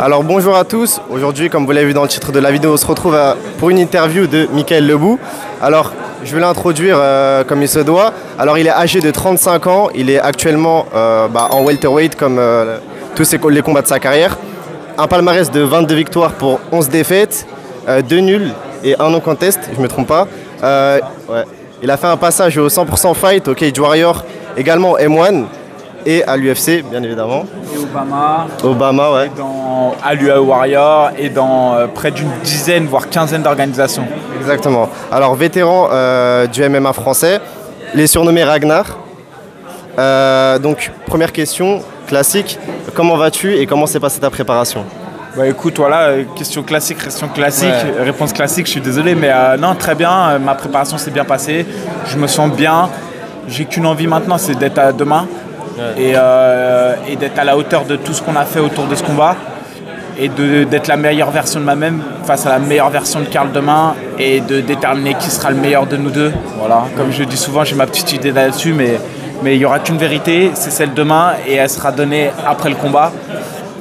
Alors bonjour à tous, aujourd'hui comme vous l'avez vu dans le titre de la vidéo, on se retrouve pour une interview de Michael Lebou. Alors je vais l'introduire comme il se doit. Alors il est âgé de 35 ans, il est actuellement en welterweight comme tous les combats de sa carrière. Un palmarès de 22 victoires pour 11 défaites, 2 nuls et 1 non contest, je ne me trompe pas. Ouais. Il a fait un passage au 100% Fight, au Cage Warrior, également au M1 et à l'UFC bien évidemment. Et Obama, ouais. Et à l'UA Warrior et dans près d'une dizaine voire quinzaine d'organisations. Exactement. Alors vétéran du MMA français, il est surnommé Ragnar. Donc première question classique, comment vas-tu et comment s'est passée ta préparation? Bah écoute, voilà, question classique, ouais. Réponse classique, je suis désolé, mais non, très bien, ma préparation s'est bien passée, je me sens bien, j'ai qu'une envie maintenant, c'est d'être à demain. Ouais. Et d'être à la hauteur de tout ce qu'on a fait autour de ce combat et d'être la meilleure version de moi-même face à la meilleure version de Karl demain et de déterminer qui sera le meilleur de nous deux. Voilà. Comme je dis souvent, j'ai ma petite idée là-dessus, mais il n'y aura qu'une vérité, c'est celle demain et elle sera donnée après le combat.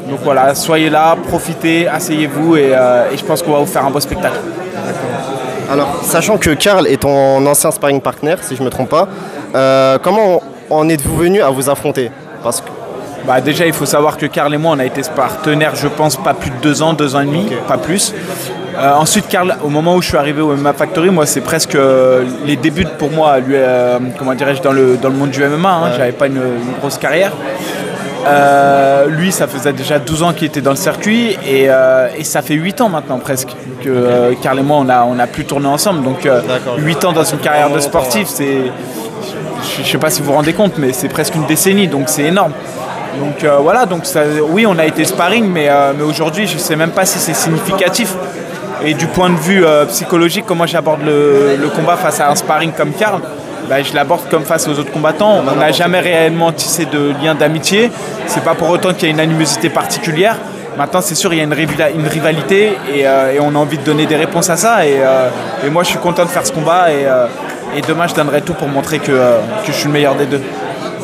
Donc voilà, soyez là, profitez, asseyez-vous et je pense qu'on va vous faire un beau spectacle. Alors, sachant que Karl est ton ancien sparring partner, si je ne me trompe pas, comment en êtes-vous venu à vous affronter? Parce que... déjà, il faut savoir que Karl et moi, on a été partenaires, je pense, pas plus de 2 ans, 2 ans et demi, okay. Pas plus. Ensuite, Karl, au moment où je suis arrivé au MMA Factory, moi, c'est presque les débuts pour moi, lui, comment dirais-je, dans le monde du MMA. Hein, ouais. J'avais pas une grosse carrière. Lui, ça faisait déjà 12 ans qu'il était dans le circuit et ça fait 8 ans maintenant presque que Karl et moi, on a plus tourné ensemble. Donc 8 ans dans une carrière de sportif, c'est... Je ne sais pas si vous vous rendez compte, mais c'est presque une décennie, donc c'est énorme. Donc voilà, donc ça, oui, on a été sparring, mais aujourd'hui, je ne sais même pas si c'est significatif. Et du point de vue psychologique, comment j'aborde le combat face à un sparring comme Karl, je l'aborde comme face aux autres combattants. On n'a jamais réellement tissé de lien d'amitié. C'est pas pour autant qu'il y a une animosité particulière. Maintenant, c'est sûr, il y a une rivalité et on a envie de donner des réponses à ça. Et moi, je suis content de faire ce combat et demain, je donnerai tout pour montrer que je suis le meilleur des deux.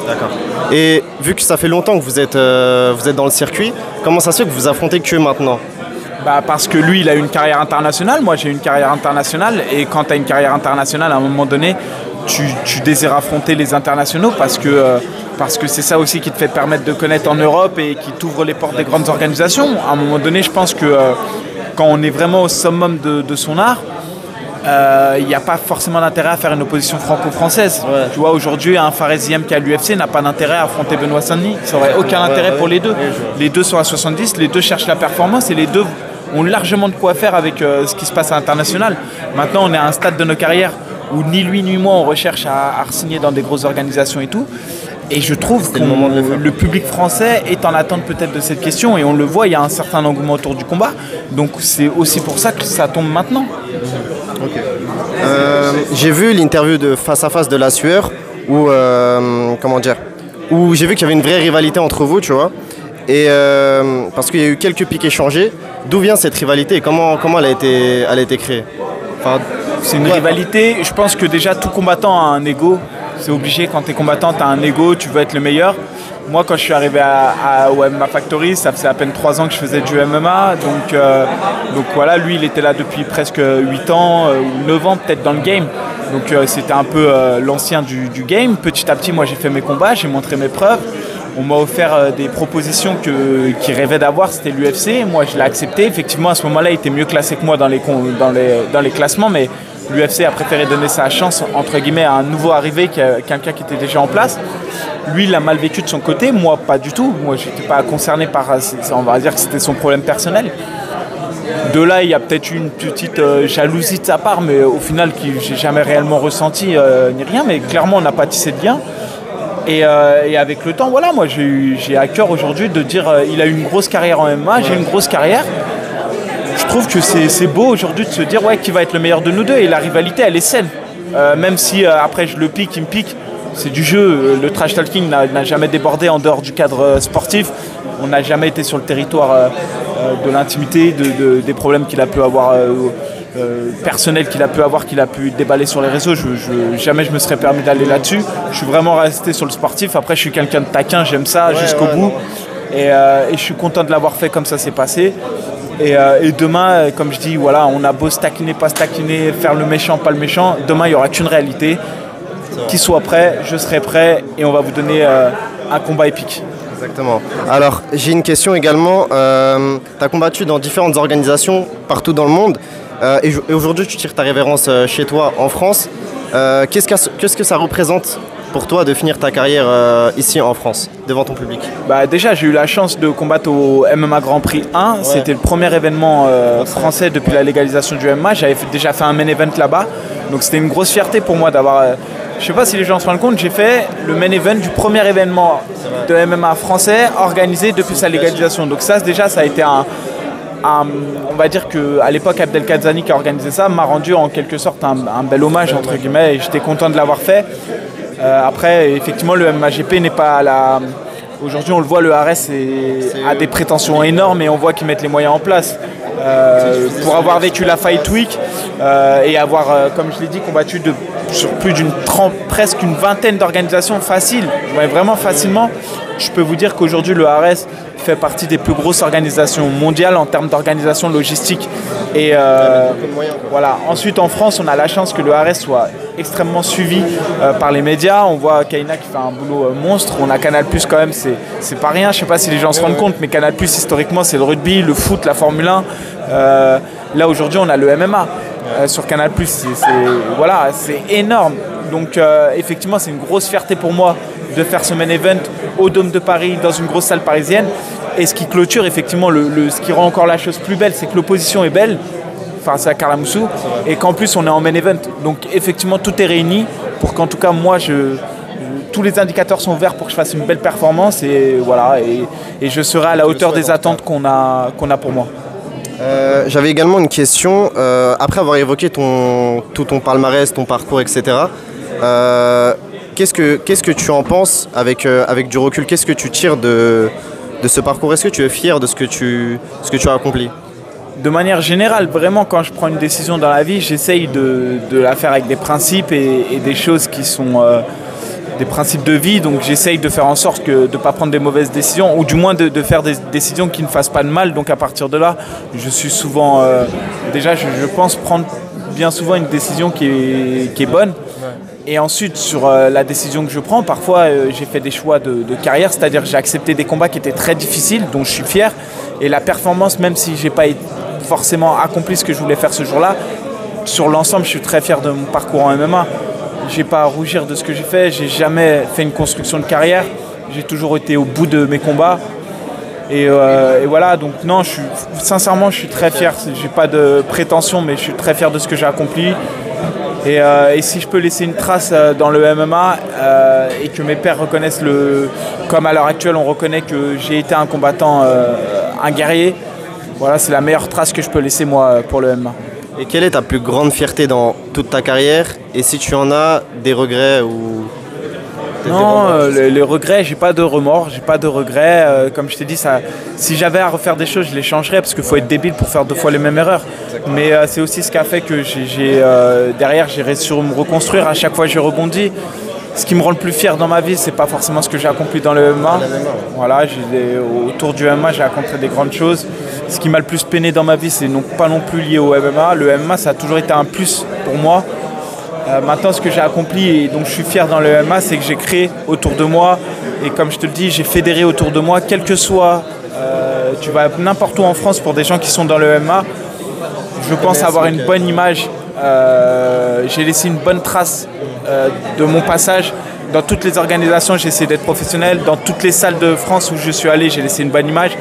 D'accord. Et vu que ça fait longtemps que vous êtes dans le circuit, comment ça se fait que vous affrontez que maintenant? Parce que lui, il a une carrière internationale. Moi, j'ai une carrière internationale. Et quand tu as une carrière internationale, à un moment donné, tu désires affronter les internationaux parce que c'est ça aussi qui te fait permettre de connaître en Europe et qui t'ouvre les portes des grandes organisations. À un moment donné, je pense que quand on est vraiment au summum de son art, il n'y a pas forcément d'intérêt à faire une opposition franco-française. Ouais. Tu vois, aujourd'hui, un Faresiem qui est à l'UFC n'a pas d'intérêt à affronter Benoît Saint-Denis. Ça n'aurait aucun intérêt pour les deux. Les deux sont à 70, les deux cherchent la performance et les deux ont largement de quoi faire avec ce qui se passe à l'international. Maintenant, on est à un stade de nos carrières où ni lui ni moi, on recherche à signer dans des grosses organisations et tout. Et je trouve que le public français est en attente peut-être de cette question et on le voit, il y a un certain engouement autour du combat. Donc c'est aussi pour ça que ça tombe maintenant. Okay. J'ai vu l'interview de Face à Face de La Sueur où j'ai vu qu'il y avait une vraie rivalité entre vous, tu vois. Et parce qu'il y a eu quelques pics échangés. D'où vient cette rivalité et comment elle a été créée? C'est une rivalité, je pense que déjà tout combattant a un ego. C'est obligé, quand tu es combattant, tu as un ego, tu veux être le meilleur. Moi, quand je suis arrivé au MMA Factory, ça faisait à peine 3 ans que je faisais du MMA. Donc voilà, lui, il était là depuis presque 8 ans ou 9 ans peut-être dans le game. Donc c'était un peu l'ancien du game. Petit à petit, moi, j'ai fait mes combats, j'ai montré mes preuves. On m'a offert des propositions qu'il rêvait d'avoir, c'était l'UFC. Moi, je l'ai accepté. Effectivement, à ce moment-là, il était mieux classé que moi dans les classements, mais l'UFC a préféré donner sa chance, entre guillemets, à un nouveau arrivé, quelqu'un qui était déjà en place. Lui, il l'a mal vécu de son côté, moi, pas du tout. Moi, je n'étais pas concerné par... On va dire que c'était son problème personnel. De là, il y a peut-être une petite jalousie de sa part, mais au final, que j'ai jamais réellement ressenti ni rien. Mais clairement, on n'a pas tissé de lien. Et avec le temps, voilà, moi, j'ai à cœur aujourd'hui de dire il a une grosse carrière en MMA, j'ai une grosse carrière. Je trouve que c'est beau aujourd'hui de se dire qui va être le meilleur de nous deux. Et la rivalité, elle est saine. Même si après je le pique, il me pique. C'est du jeu. Le trash talking n'a jamais débordé en dehors du cadre sportif. On n'a jamais été sur le territoire de l'intimité, des problèmes qu'il a pu avoir personnels qu'il a pu déballer sur les réseaux. Jamais je me serais permis d'aller là-dessus. Je suis vraiment resté sur le sportif. Après, je suis quelqu'un de taquin, j'aime ça jusqu'au bout. Et je suis content de l'avoir fait comme ça s'est passé. Et demain, comme je dis, voilà, on a beau se taquiner, pas se taquiner, faire le méchant, pas le méchant. Demain, il n'y aura qu'une réalité. Qui soit prêt, je serai prêt et on va vous donner un combat épique. Exactement. Alors, j'ai une question également. Tu as combattu dans différentes organisations partout dans le monde et aujourd'hui, tu tires ta révérence chez toi en France. Qu'est-ce que ça représente pour toi de finir ta carrière ici en France, devant ton public? Déjà, j'ai eu la chance de combattre au MMA Grand Prix 1. Ouais. C'était le premier événement français depuis la légalisation du MMA. J'avais déjà fait un main event là-bas. Donc c'était une grosse fierté pour moi d'avoir... je ne sais pas si les gens se rendent compte, j'ai fait le main event du premier événement de MMA français organisé depuis sa légalisation. Donc ça, déjà, ça a été on va dire qu'à l'époque, Abdelkadzani qui a organisé ça m'a rendu en quelque sorte un bel hommage, entre guillemets, et j'étais content de l'avoir fait. Après, effectivement, le MMAGP n'est pas à la... Aujourd'hui, on le voit, le RS a des prétentions énormes et on voit qu'ils mettent les moyens en place. Pour avoir vécu la Fight Week et avoir, comme je l'ai dit, combattu sur plus presque une vingtaine d'organisations faciles, ouais, vraiment facilement, je peux vous dire qu'aujourd'hui, le RS fait partie des plus grosses organisations mondiales en termes d'organisation logistique. Et voilà. Ensuite, en France, on a la chance que le RS soit extrêmement suivi par les médias. On voit Kaina qui fait un boulot monstre. On a Canal+, quand même, c'est pas rien. Je sais pas si les gens se rendent compte, mais Canal+, historiquement, c'est le rugby, le foot, la Formule 1. Là, aujourd'hui, on a le MMA sur Canal+. Voilà, c'est énorme. Donc, effectivement, c'est une grosse fierté pour moi de faire ce main event au Dôme de Paris, dans une grosse salle parisienne. Et ce qui clôture, effectivement, ce qui rend encore la chose plus belle, c'est que l'opposition est belle, face à Carla Moussou, et qu'en plus, on est en main event. Donc, effectivement, tout est réuni pour qu'en tout cas, moi, tous les indicateurs sont verts pour que je fasse une belle performance. Et voilà, et je serai à la hauteur des attentes qu'on a pour moi. J'avais également une question. Après avoir évoqué tout ton palmarès, ton parcours, etc., qu'est-ce que tu en penses avec du recul? Qu'est-ce que tu tires de ce parcours? Est-ce que tu es fier de ce que tu as accompli? De manière générale, vraiment, quand je prends une décision dans la vie, j'essaye de la faire avec des principes et des choses qui sont des principes de vie. Donc j'essaye de faire en sorte de ne pas prendre des mauvaises décisions, ou du moins de faire des décisions qui ne fassent pas de mal. Donc à partir de là, je suis souvent... déjà, je pense prendre bien souvent une décision qui est bonne. Et ensuite, sur la décision que je prends, parfois j'ai fait des choix de carrière, c'est-à-dire que j'ai accepté des combats qui étaient très difficiles, dont je suis fier. Et la performance, même si je n'ai pas forcément accompli ce que je voulais faire ce jour-là, sur l'ensemble, je suis très fier de mon parcours en MMA. Je n'ai pas à rougir de ce que j'ai fait, j'ai jamais fait une construction de carrière, j'ai toujours été au bout de mes combats. Et voilà, donc non, sincèrement, je suis très fier. J'ai pas de prétention, mais je suis très fier de ce que j'ai accompli. Et si je peux laisser une trace dans le MMA et que mes pairs reconnaissent comme à l'heure actuelle on reconnaît que j'ai été un combattant, un guerrier, voilà, c'est la meilleure trace que je peux laisser moi pour le MMA. Et quelle est ta plus grande fierté dans toute ta carrière? Et si tu en as des regrets ou... Non, les regrets, j'ai pas de remords, j'ai pas de regrets. Comme je t'ai dit, si j'avais à refaire des choses, je les changerais parce qu'il faut être débile pour faire 2 fois les mêmes erreurs. Mais c'est aussi ce qui a fait que derrière, j'ai réussi à me reconstruire. À chaque fois, j'ai rebondi. Ce qui me rend le plus fier dans ma vie, c'est pas forcément ce que j'ai accompli dans le MMA. Voilà, autour du MMA, j'ai accompli des grandes choses. Ce qui m'a le plus peiné dans ma vie, c'est pas non plus lié au MMA. Le MMA, ça a toujours été un plus pour moi. Maintenant, ce que j'ai accompli et dont je suis fier dans le MMA, c'est que j'ai créé autour de moi, et comme je te le dis, j'ai fédéré autour de moi, quel que soit, tu vas n'importe où en France pour des gens qui sont dans le MMA, je pense avoir une bonne image, j'ai laissé une bonne trace de mon passage. Dans toutes les organisations, j'ai essayé d'être professionnel, dans toutes les salles de France où je suis allé, j'ai laissé une bonne image.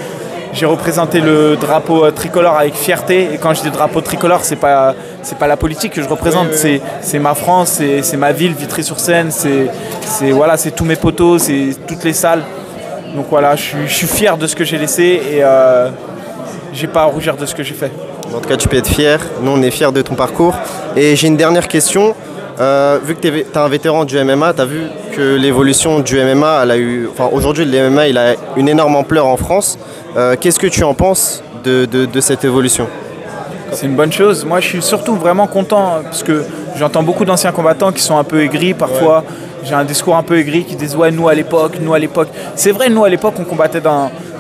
J'ai représenté le drapeau tricolore avec fierté, et quand je dis drapeau tricolore, c'est pas la politique que je représente, c'est ma France, c'est ma ville, Vitry-sur-Seine, c'est tous mes poteaux, c'est toutes les salles. Donc voilà, je suis fier de ce que j'ai laissé et j'ai pas à rougir de ce que j'ai fait. En tout cas, tu peux être fier, nous on est fiers de ton parcours. Et j'ai une dernière question. Vu que tu es un vétéran du MMA, tu as vu que l'évolution du MMA, aujourd'hui le MMA il a une énorme ampleur en France. Qu'est-ce que tu en penses de cette évolution? C'est une bonne chose. Moi je suis surtout vraiment content parce que j'entends beaucoup d'anciens combattants qui sont un peu aigris parfois, j'ai un discours un peu aigri qui disent ouais, nous à l'époque. C'est vrai, nous à l'époque, on combattait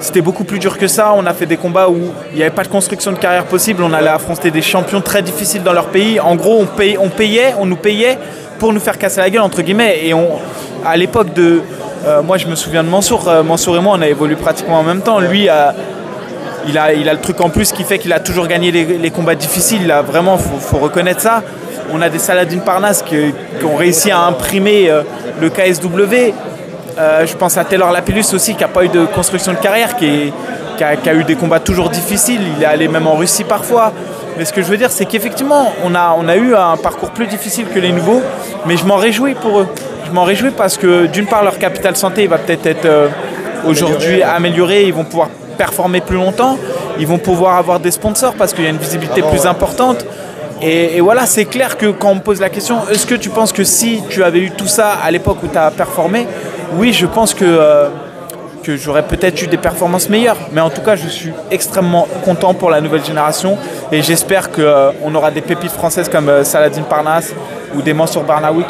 c'était beaucoup plus dur que ça. On a fait des combats où il n'y avait pas de construction de carrière possible. On allait affronter des champions très difficiles dans leur pays. En gros, on nous payait pour nous faire casser la gueule, entre guillemets. Et à l'époque moi, je me souviens de Mansour. Mansour et moi, on a évolué pratiquement en même temps. Lui, il a le truc en plus qui fait qu'il a toujours gagné les combats difficiles. Là, vraiment, faut reconnaître ça. On a des Saladin Parnasse qui ont réussi à imprimer le KSW. Je pense à Taylor Lapillus aussi, qui n'a pas eu de construction de carrière, qui a eu des combats toujours difficiles. Il est allé même en Russie parfois. Mais ce que je veux dire, c'est qu'effectivement, on a eu un parcours plus difficile que les nouveaux. Mais je m'en réjouis pour eux. Je m'en réjouis parce que d'une part, leur capital santé il va peut-être être aujourd'hui amélioré. Ils vont pouvoir performer plus longtemps. Ils vont pouvoir avoir des sponsors parce qu'il y a une visibilité plus importante. Et voilà, c'est clair que quand on me pose la question, est-ce que tu penses que si tu avais eu tout ça à l'époque où tu as performé, oui, je pense que j'aurais peut-être eu des performances meilleures. Mais en tout cas, je suis extrêmement content pour la nouvelle génération. Et j'espère qu'on aura des pépites françaises comme Saladin Parnasse ou des Mansour Barnaoui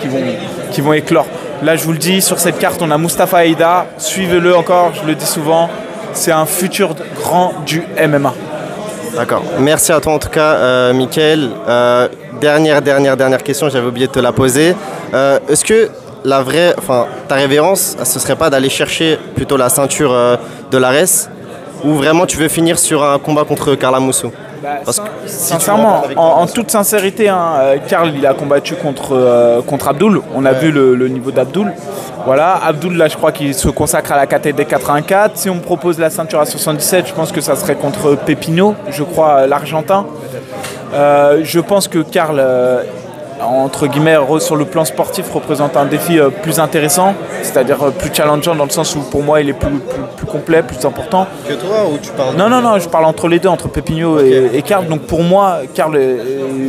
qui vont éclore. Là, je vous le dis, sur cette carte, on a Mustafa Aïda. Suivez-le encore, je le dis souvent. C'est un futur grand du MMA. D'accord. Merci à toi en tout cas, Mickaël. Dernière question, j'avais oublié de te la poser. Est-ce que ta révérence, ce serait pas d'aller chercher plutôt la ceinture de l'Ares ou vraiment tu veux finir sur un combat contre Karl Amoussou? Sincèrement, en toute sincérité, Karl il a combattu contre Abdul. On a vu le niveau d'Abdul. Voilà, Abdul là je crois qu'il se consacre à la KTD 84. Si on me propose la ceinture à 77, je pense que ça serait contre Pepino, je crois l'Argentin. Je pense que Karl, entre guillemets, sur le plan sportif, représente un défi plus intéressant, c'est-à-dire plus challengeant dans le sens où pour moi il est plus complet, plus important. Que toi ou tu parles? Non, je parle entre les deux, entre Pepino et Karl. Donc pour moi, Karl est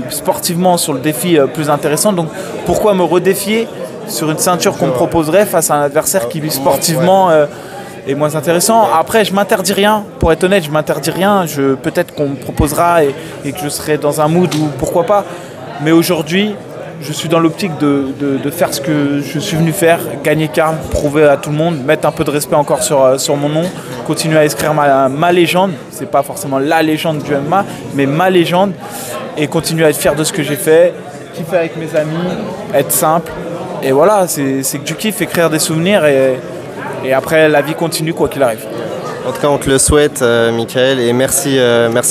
sportivement sur le défi plus intéressant. Donc pourquoi me redéfier sur une ceinture qu'on me proposerait face à un adversaire qui sportivement est moins intéressant? Après, je m'interdis rien, pour être honnête, je m'interdis rien. Peut-être qu'on me proposera et que je serai dans un mood où pourquoi pas. Mais aujourd'hui, je suis dans l'optique de faire ce que je suis venu faire, gagner Karl, prouver à tout le monde, mettre un peu de respect encore sur mon nom, continuer à écrire ma légende. C'est pas forcément la légende du MMA, mais ma légende, et continuer à être fier de ce que j'ai fait, kiffer avec mes amis, être simple. Et voilà, c'est que du kiff, écrire des souvenirs et après la vie continue quoi qu'il arrive. En tout cas, on te le souhaite, Mickaël, et merci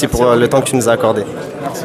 pour le temps que tu nous as accordé. Merci.